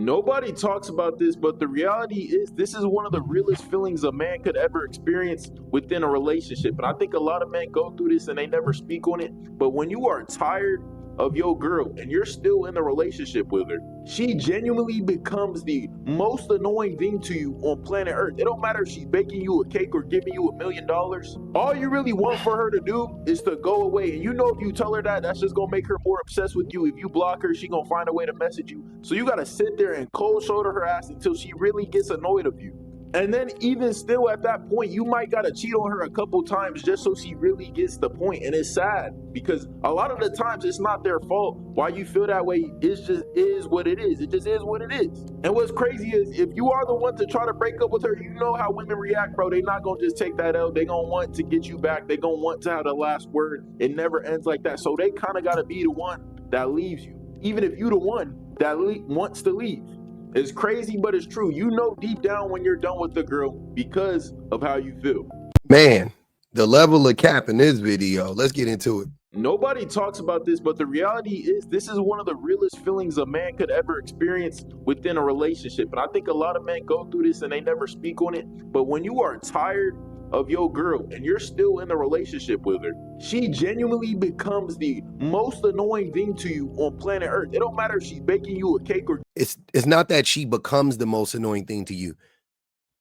Nobody talks about this, but the reality is this is one of the realest feelings a man could ever experience within a relationship. And I think a lot of men go through this and they never speak on it. But when you are tired of your girl and you're still in a relationship with her, she genuinely becomes the most annoying thing to you on planet Earth. It don't matter if she's baking you a cake or giving you $1,000,000. All you really want for her to do is to go away. And you know if you tell her that, that's just gonna make her more obsessed with you. If you block her, she gonna find a way to message you. So you gotta sit there and cold shoulder her ass until she really gets annoyed of you. And then even still at that point, you might gotta cheat on her a couple times just so she really gets the point. And it's sad because a lot of the times it's not their fault why you feel that way. It just is what it is. It just is what it is. And what's crazy is if you are the one to try to break up with her, you know how women react, bro. They not gonna just take that L. They gonna want to get you back. They gonna want to have the last word. It never ends like that. So they kind of gotta be the one that leaves you, even if you the one that wants to leave. It's crazy, but it's true. You know deep down when you're done with the girl because of how you feel. Man, the level of cap in this video. Let's get into it. Nobody talks about this, but the reality is this is one of the realest feelings a man could ever experience within a relationship. And I think a lot of men go through this and they never speak on it. But when you are tired of your girl and you're still in a relationship with her, she genuinely becomes the most annoying thing to you on planet Earth. It don't matter if she's baking you a cake or It's not that she becomes the most annoying thing to you.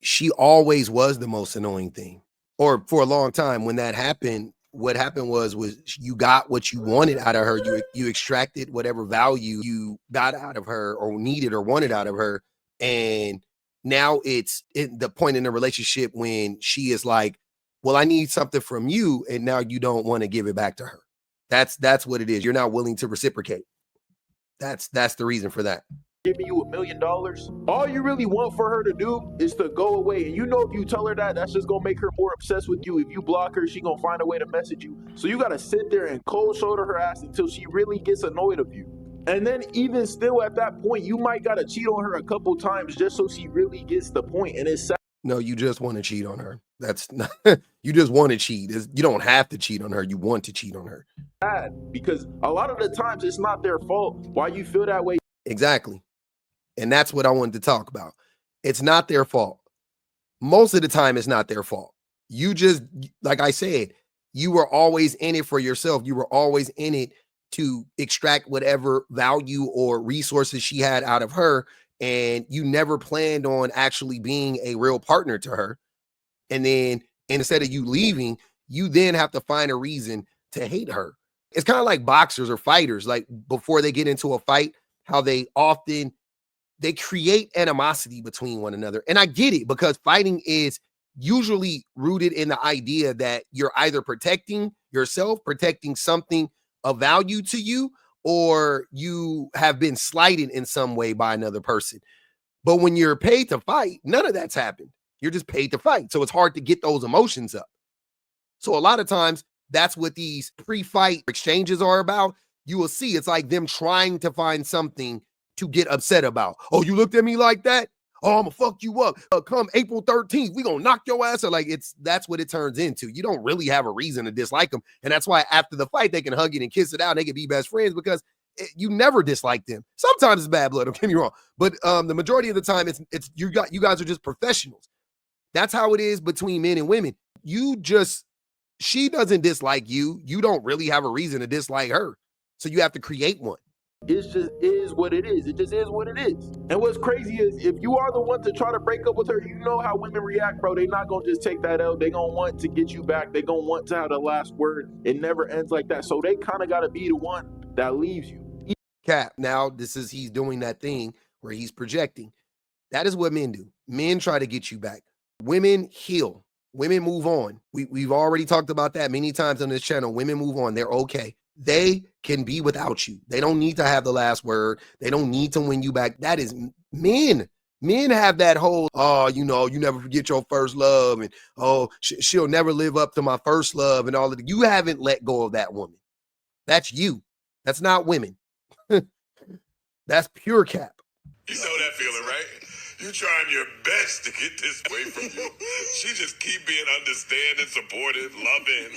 She always was the most annoying thing. Or for a long time when that happened, what happened was you got what you wanted out of her. You extracted whatever value you got out of her or needed or wanted out of her. And now it's the point in the relationship when she is like, well, I need something from you. And now you don't want to give it back to her. That's what it is. You're not willing to reciprocate. That's the reason for that. Giving you $1,000,000. All you really want for her to do is to go away. And you know if you tell her that, that's just gonna make her more obsessed with you. If you block her, she gonna find a way to message you. So you gotta sit there and cold shoulder her ass until she really gets annoyed of you. And then even still at that point, you might gotta cheat on her a couple times just so she really gets the point. And it's sad. No, you just want to cheat on her. That's not, you just want to cheat. You don't have to cheat on her. You want to cheat on her. Because a lot of the times it's not their fault why you feel that way. Exactly. And that's what I wanted to talk about. It's not their fault. Most of the time, it's not their fault. You just, like I said, you were always in it for yourself. You were always in it to extract whatever value or resources she had out of her. And you never planned on actually being a real partner to her. And then instead of you leaving, you then have to find a reason to hate her. It's kind of like boxers or fighters, like before they get into a fight, how they create animosity between one another. And I get it because fighting is usually rooted in the idea that you're either protecting yourself, protecting something of value to you, or you have been slighted in some way by another person. But when you're paid to fight, none of that's happened. You're just paid to fight. So it's hard to get those emotions up. So a lot of times that's what these pre-fight exchanges are about. You will see it's like them trying to find something to get upset about. Oh, you looked at me like that? Oh, I'm gonna fuck you up. Come April 13th, we gonna knock your ass out. Like that's what it turns into. You don't really have a reason to dislike them. And that's why after the fight, they can hug it and kiss it out. And they can be best friends because you never dislike them. Sometimes it's bad blood, don't get me wrong. But the majority of the time, it's you guys are just professionals. That's how it is between men and women. She doesn't dislike you. You don't really have a reason to dislike her. So you have to create one. It just is what it is. It just is what it is. And what's crazy is if you are the one to try to break up with her, you know how women react, bro. They not gonna just take that L. They gonna want to get you back. They gonna want to have the last word. It never ends like that. So they kind of gotta be the one that leaves you. Cap. Now he's doing that thing where he's projecting. That is what men do. Men try to get you back. Women heal. Women move on. We've already talked about that many times on this channel. Women move on. They're okay. They can be without you. They don't need to have the last word. They don't need to win you back. That is men. Men have that whole, oh, you never forget your first love. And, oh, she'll never live up to my first love and all of that. You haven't let go of that woman. That's you. That's not women. That's pure cap. You know that feeling, right? You trying your best to get this away from you. She just keep being understanding, supportive, loving,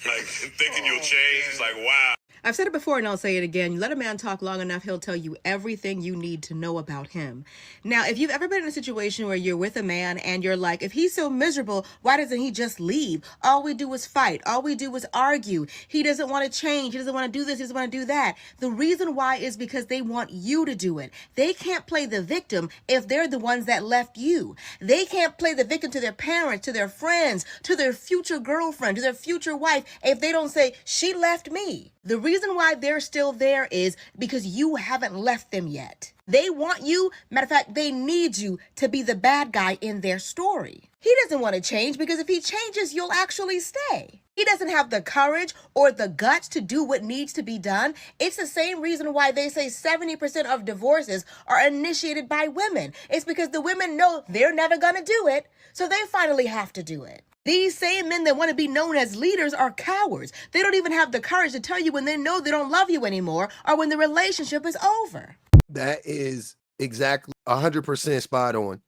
like thinking you'll change. Like, wow. I've said it before and I'll say it again. You let a man talk long enough, he'll tell you everything you need to know about him. Now, if you've ever been in a situation where you're with a man and you're like, if he's so miserable, why doesn't he just leave? All we do is fight. All we do is argue. He doesn't want to change. He doesn't want to do this. He doesn't want to do that. The reason why is because they want you to do it. They can't play the victim if they're the ones that left you. They can't play the victim to their parents, to their friends, to their future girlfriend, to their future wife if they don't say, she left me. The reason why they're still there is because you haven't left them yet. They want you, matter of fact, they need you to be the bad guy in their story. He doesn't want to change because if he changes, you'll actually stay. He doesn't have the courage or the guts to do what needs to be done. It's the same reason why they say 70% of divorces are initiated by women. It's because the women know they're never going to do it, so they finally have to do it. These same men that want to be known as leaders are cowards. They don't even have the courage to tell you when they know they don't love you anymore or when the relationship is over. That is exactly 100% spot on.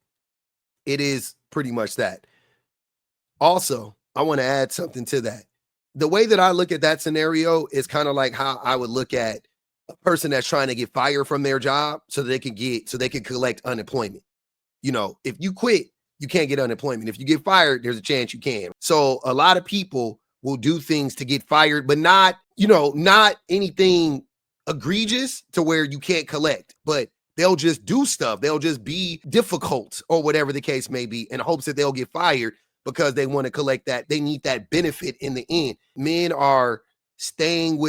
It is pretty much that. Also, I want to add something to that. The way that I look at that scenario is kind of like how I would look at a person that's trying to get fired from their job so they can collect unemployment. You know, if you quit, you can't get unemployment. If you get fired, there's a chance you can. So a lot of people will do things to get fired, but not anything egregious to where you can't collect, but they'll just do stuff. They'll just be difficult or whatever the case may be in hopes that they'll get fired because they want to collect that. They need that benefit in the end. Men are staying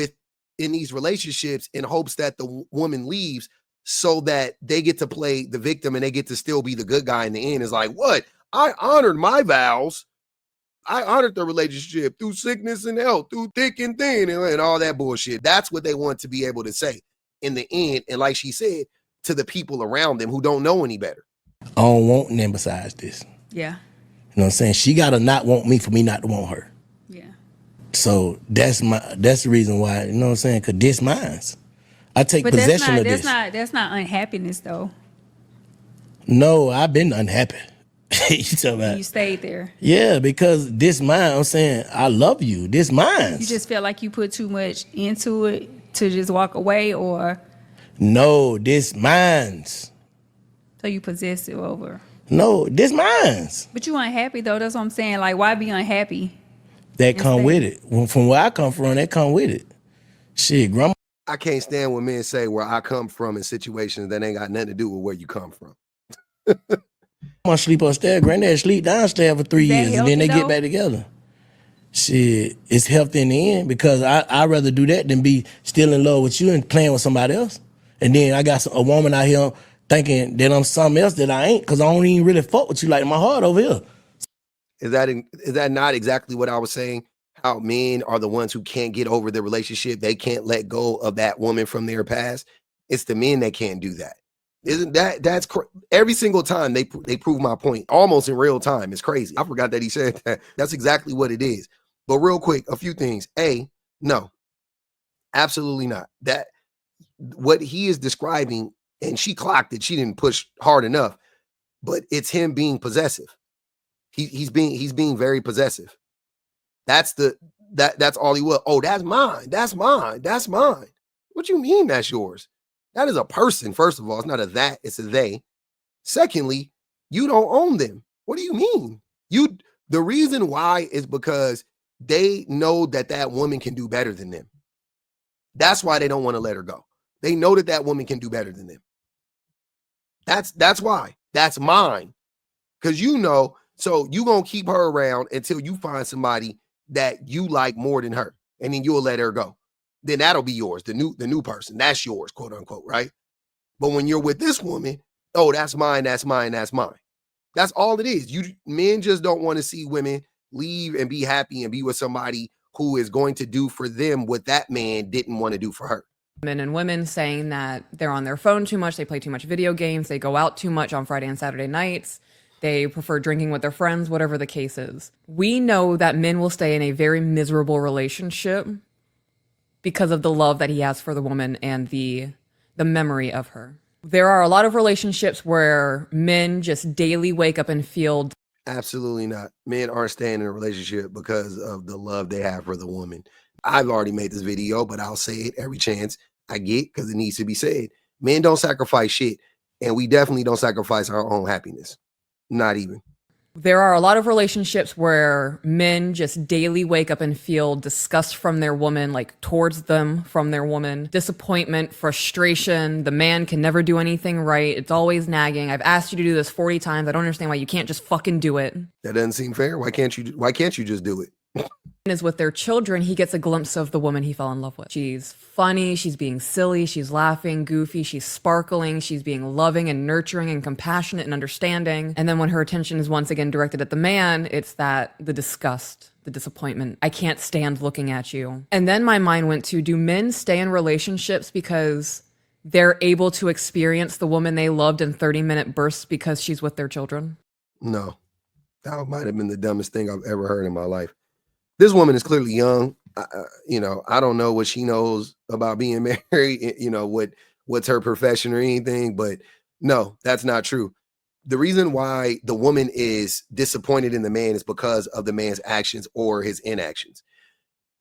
in these relationships in hopes that the woman leaves so that they get to play the victim and they get to still be the good guy in the end. It's like, what? I honored my vows. I honored the relationship through sickness and health, through thick and thin and all that bullshit. That's what they want to be able to say in the end. And like she said, to the people around them who don't know any better. I don't want nothing besides this. Yeah. You know what I'm saying? She gotta not want me for me not to want her. Yeah. So that's the reason why, you know what I'm saying? Cause this mine's. I take possession of this. That's not unhappiness though. No, I've been unhappy. You talking about? You stayed there. Yeah, because this mine, I'm saying, I love you. This mine's. You just feel like you put too much into it to just walk away, or no, this mine's. so you possessive over. No, this mine's. But you unhappy though, that's what I'm saying. Like, why be unhappy? That come with it. From where I come from, that come with it. Shit, grandma. I can't stand when men say where I come from in situations that ain't got nothing to do with where you come from. I'm gonna sleep upstairs. Granddad sleep downstairs for 3 years and then they get back together. Shit, it's healthy in the end because I'd rather do that than be still in love with you and playing with somebody else. And then I got a woman out here thinking that I'm something else that I ain't because I don't even really fuck with you like my heart over here. Is that not exactly what I was saying? How men are the ones who can't get over their relationship. They can't let go of that woman from their past. It's the men that can't do that. Isn't that's every single time they prove my point almost in real time. It's crazy. I forgot that he said that. That's exactly what it is. But real quick, a few things. No, absolutely not. That what he is describing, and she clocked it. She didn't push hard enough, but it's him being possessive. He's being very possessive. That's all he will. Oh, that's mine. That's mine. That's mine. What you mean that's yours? That is a person, first of all. It's not a that, it's a they. Secondly, you don't own them. What do you mean? The reason why is because they know that woman can do better than them. That's why they don't want to let her go. They know that woman can do better than them. That's why. That's mine. Because so you going to keep her around until you find somebody that you like more than her. And then you'll let her go. Then that'll be yours. The new person. That's yours, quote unquote, right? But when you're with this woman, oh, that's mine, that's mine, that's mine. That's all it is. Men just don't want to see women leave and be happy and be with somebody who is going to do for them what that man didn't want to do for her. Men and women saying that they're on their phone too much, they play too much video games, they go out too much on Friday and Saturday nights, they prefer drinking with their friends, whatever the case is. We know that men will stay in a very miserable relationship because of the love that he has for the woman and the memory of her. There are a lot of relationships where men just daily wake up and feel. Absolutely not. Men aren't staying in a relationship because of the love they have for the woman. I've already made this video, but I'll say it every chance I get because it needs to be said. Men don't sacrifice shit, and we definitely don't sacrifice our own happiness. Not even. There are a lot of relationships where men just daily wake up and feel disgust from their woman, like towards them from their woman, disappointment, frustration. The man can never do anything right. It's always nagging. I've asked you to do this 40 times. I don't understand why you can't just fucking do it. That doesn't seem fair. Why can't you just do it? Is with their children, he gets a glimpse of the woman he fell in love with. She's funny, she's being silly, she's laughing, goofy, she's sparkling, she's being loving and nurturing and compassionate and understanding. And then when her attention is once again directed at the man, it's the disgust, the disappointment. I can't stand looking at you. And then my mind went to, do men stay in relationships because they're able to experience the woman they loved in 30-minute bursts because she's with their children? No. That might have been the dumbest thing I've ever heard in my life. This woman is clearly young. I don't know what she knows about being married, what's her profession or anything, but no, that's not true. The reason why the woman is disappointed in the man is because of the man's actions or his inactions.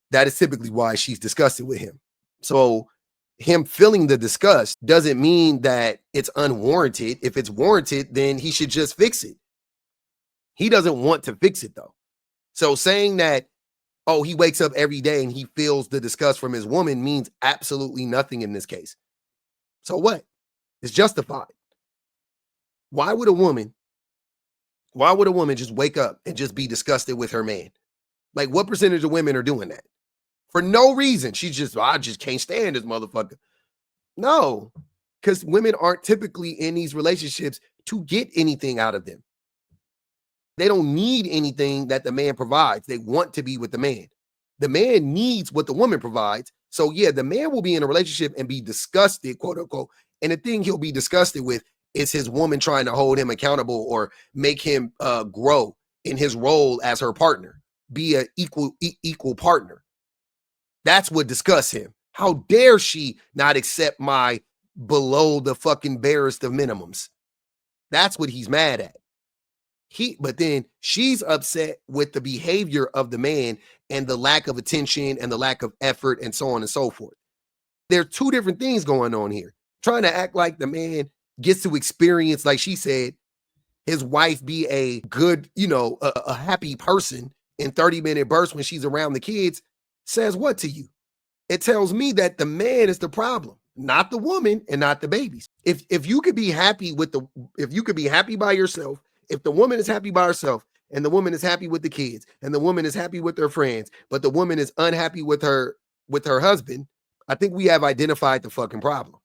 That is typically why she's disgusted with him. So him feeling the disgust doesn't mean that it's unwarranted. If it's warranted, then he should just fix it. He doesn't want to fix it though. So saying that, oh, he wakes up every day and he feels the disgust from his woman means absolutely nothing in this case. So what? It's justified. Why would a woman just wake up and just be disgusted with her man? Like, what percentage of women are doing that? For no reason. I just can't stand this motherfucker. No, because women aren't typically in these relationships to get anything out of them. They don't need anything that the man provides. They want to be with the man. The man needs what the woman provides. So yeah, the man will be in a relationship and be disgusted, quote unquote. And the thing he'll be disgusted with is his woman trying to hold him accountable or make him grow in his role as her partner, be an equal partner. That's what disgusts him. How dare she not accept my below the fucking barest of minimums? That's what he's mad at. But then she's upset with the behavior of the man and the lack of attention and the lack of effort and so on and so forth. There are two different things going on here. Trying to act like the man gets to experience, like she said, his wife be a good, a happy person in 30-minute bursts when she's around the kids says what to you? It tells me that the man is the problem, not the woman and not the babies. If you could be happy by yourself, if the woman is happy by herself and the woman is happy with the kids and the woman is happy with her friends, but the woman is unhappy with her husband, I think we have identified the fucking problem.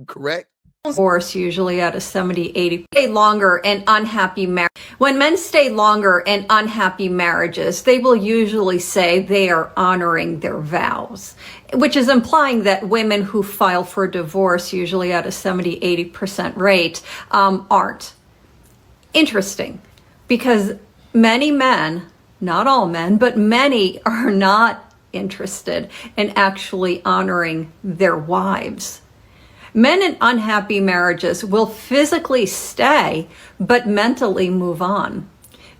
Correct? Divorce usually at a 70-80 stay longer in unhappy marriage. When men stay longer in unhappy marriages, they will usually say they are honoring their vows, which is implying that women who file for divorce, usually at a 70-80% rate, aren't. Interesting, because many men, not all men, but many are not interested in actually honoring their wives. Men in unhappy marriages will physically stay, but mentally move on.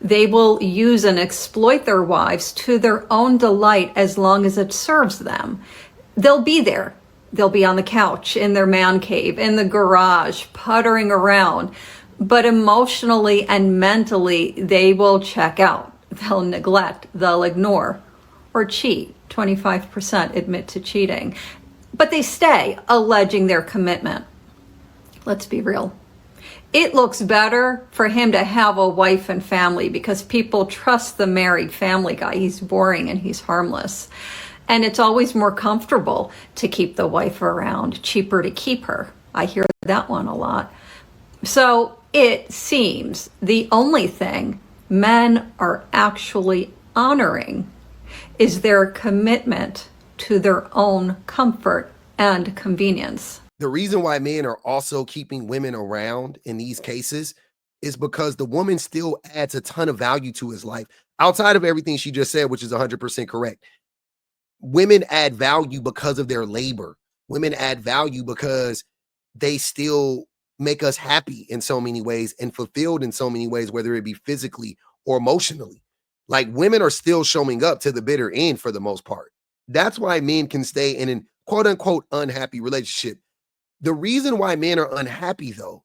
They will use and exploit their wives to their own delight as long as it serves them. They'll be there. They'll be on the couch, in their man cave, in the garage, puttering around. But emotionally and mentally, they will check out. They'll neglect, they'll ignore, or cheat. 25% admit to cheating. But they stay, alleging their commitment. Let's be real. It looks better for him to have a wife and family because people trust the married family guy. He's boring and he's harmless. And it's always more comfortable to keep the wife around, cheaper to keep her. I hear that one a lot. So it seems the only thing men are actually honoring is their commitment to their own comfort and convenience. The reason why men are also keeping women around in these cases is because the woman still adds a ton of value to his life outside of everything she just said, which is 100% correct. Women add value because of their labor. Women add value because they still make us happy in so many ways and fulfilled in so many ways, whether it be physically or emotionally. Like, women are still showing up to the bitter end for the most part. That's why men can stay in an quote unquote unhappy relationship. The reason why men are unhappy, though,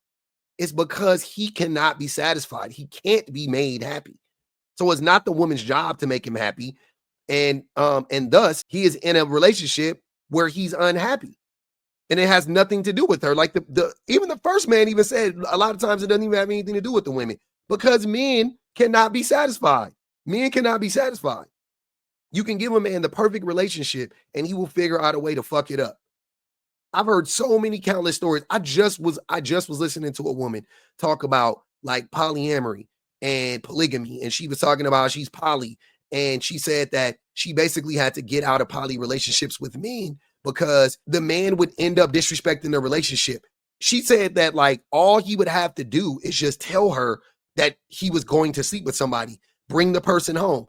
is because he cannot be satisfied. He can't be made happy. So it's not the woman's job to make him happy. And thus he is in a relationship where he's unhappy. And it has nothing to do with her. Like even the first man even said a lot of times it doesn't even have anything to do with the women, because men cannot be satisfied. Men cannot be satisfied. You can give a man the perfect relationship and he will figure out a way to fuck it up. I've heard so many countless stories. I just was listening to a woman talk about like polyamory and polygamy, and she was talking about she's poly, and she said that she basically had to get out of poly relationships with men because the man would end up disrespecting the relationship. She said that like all he would have to do is just tell her that he was going to sleep with somebody, bring the person home.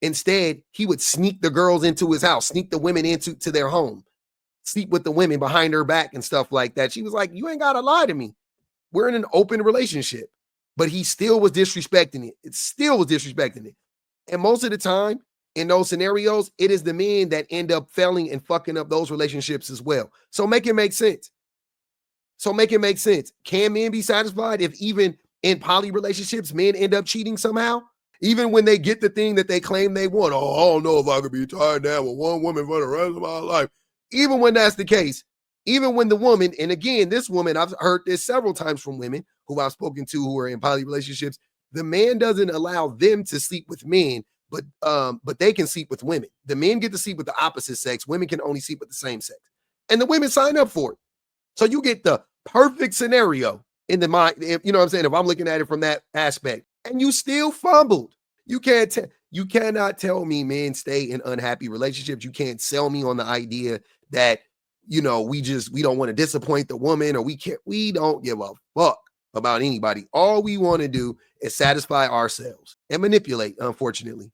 Instead, he would sneak the girls into his house, sneak the women into their home, sleep with the women behind her back and stuff like that. She was like, you ain't got to lie to me. We're in an open relationship. But he still was disrespecting it. It still was disrespecting it. And most of the time, in those scenarios, it is the men that end up failing and fucking up those relationships as well. So make it make sense. Can men be satisfied if even in poly relationships, men end up cheating somehow? Even when they get the thing that they claim they want. Oh, I don't know if I could be tied down with one woman for the rest of my life. Even when that's the case, even when the woman, and again, this woman, I've heard this several times from women who I've spoken to who are in poly relationships, the man doesn't allow them to sleep with men, but they can sleep with women. The men get to sleep with the opposite sex. Women can only sleep with the same sex. And the women sign up for it. So you get the perfect scenario in the mind, you know what I'm saying? If I'm looking at it from that aspect, and you still fumbled. You cannot tell me men stay in unhappy relationships. You can't sell me on the idea that, we don't want to disappoint the woman, or we don't give a fuck about anybody. All we want to do is satisfy ourselves and manipulate, unfortunately.